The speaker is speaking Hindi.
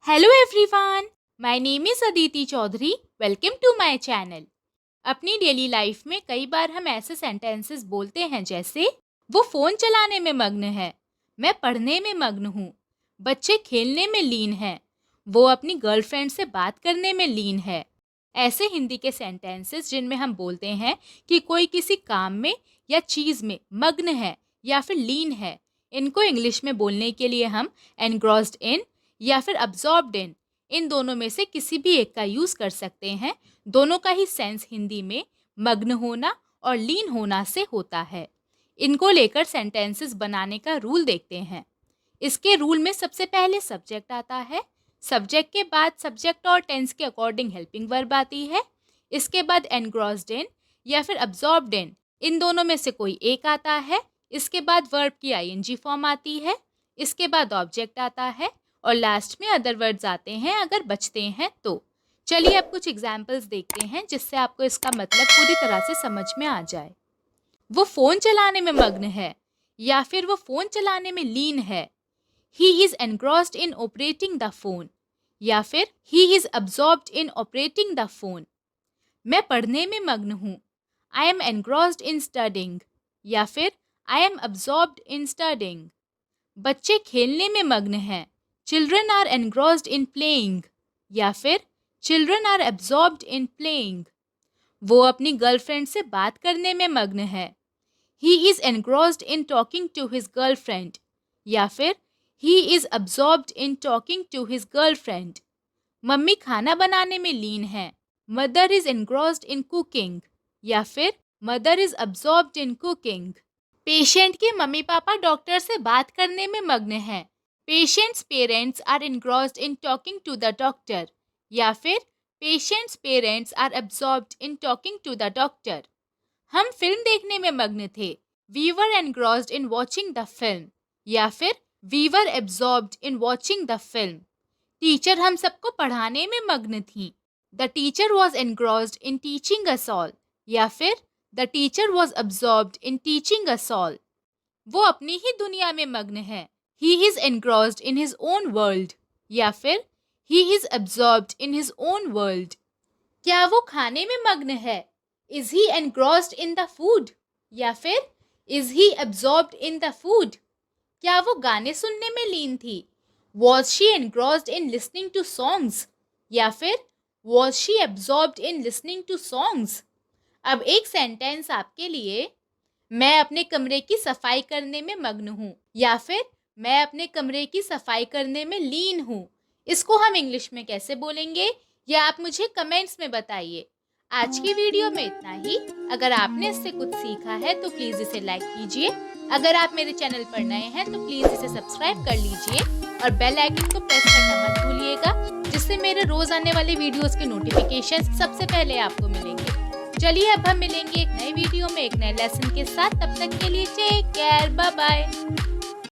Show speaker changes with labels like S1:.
S1: Hello everyone, my name is Aditi Chaudhary. Welcome to my channel. अपनी डेली लाइफ में कई बार हम ऐसे सेंटेंसेस बोलते हैं जैसे वो फ़ोन चलाने में मग्न है, मैं पढ़ने में मग्न हूँ, बच्चे खेलने में लीन हैं, वो अपनी गर्लफ्रेंड से बात करने में लीन है। ऐसे हिंदी के सेंटेंसेस जिनमें हम बोलते हैं कि कोई किसी काम में या चीज़ में मग्न है या फिर लीन है, इनको इंग्लिश में बोलने के लिए हम एनग्रॉस्ड इन या फिर अब्जॉर्ब्ड इन दोनों में से किसी भी एक का यूज़ कर सकते हैं। दोनों का ही सेंस हिंदी में मग्न होना और लीन होना से होता है। इनको लेकर सेंटेंसेस बनाने का रूल देखते हैं। इसके रूल में सबसे पहले सब्जेक्ट आता है। सब्जेक्ट के बाद सब्जेक्ट और टेंस के अकॉर्डिंग हेल्पिंग वर्ब आती है। इसके बाद एनग्रॉस्ड इन या फिर अब्जॉर्ब्ड इन दोनों में से कोई एक आता है। इसके बाद वर्ब की आईएनजी फॉर्म आती है। इसके बाद ऑब्जेक्ट आता है और लास्ट में अदर वर्ड्स आते हैं अगर बचते हैं तो। चलिए अब कुछ एग्जाम्पल्स देखते हैं जिससे आपको इसका मतलब पूरी तरह से समझ में आ जाए। वो फ़ोन चलाने में मग्न है या फिर वो फ़ोन चलाने में लीन है। He is engrossed in operating the phone या फिर He is absorbed in operating the phone। मैं पढ़ने में मग्न हूँ। I am engrossed in studying या फिर I am absorbed in studying। बच्चे खेलने में मग्न हैं। Children are engrossed in playing या फिर Children are absorbed in playing। वो अपनी गर्लफ्रेंड से बात करने में मग्न है। He is engrossed in talking to his girlfriend या फिर He is absorbed in talking to his girlfriend। Mummy खाना बनाने में लीन है। Mother is engrossed in cooking या फिर Mother is absorbed in cooking। Patient के मम्मी पापा डॉक्टर से बात करने में मग्न हैं। Patient's parents are engrossed in talking to the doctor या फिर Patient's parents are absorbed in talking to the doctor। हम फिल्म देखने में मग्न थे। We were engrossed in watching the film या फिर We were absorbed in watching the film। Teacher हम सबको पढ़ाने में मग्न थी। The teacher was engrossed in teaching us all या फिर The teacher was absorbed in teaching us all। वो अपनी ही दुनिया में मग्न है। He is engrossed in his own world या फिर He is absorbed in his own world। क्या वो खाने में मग्न है? Is he engrossed in the food या फिर Is he absorbed in the food। क्या वो गाने सुनने में लीन थी? Was she engrossed in listening to songs या फिर Was she absorbed in listening to songs। अब एक सेंटेंस आपके लिए, मैं अपने कमरे की सफाई करने में मग्न हूँ या फिर मैं अपने कमरे की सफाई करने में लीन हूँ। इसको हम इंग्लिश में कैसे बोलेंगे या आप मुझे कमेंट्स में बताइए। आज की वीडियो में इतना ही। अगर आपने इससे कुछ सीखा है तो प्लीज़ इसे लाइक कीजिए। अगर आप मेरे चैनल पर नए हैं तो प्लीज़ इसे सब्सक्राइब कर लीजिए और बेल आइकन को प्रेस करना मत भूलिएगा, जिससे मेरे रोज़ आने वाले वीडियोस के नोटिफिकेशन सबसे पहले आपको मिलेंगे। चलिए अब हम मिलेंगे एक नए वीडियो में एक नए लेसन के साथ। तब तक के लिए टेक केयर, बाय बाय।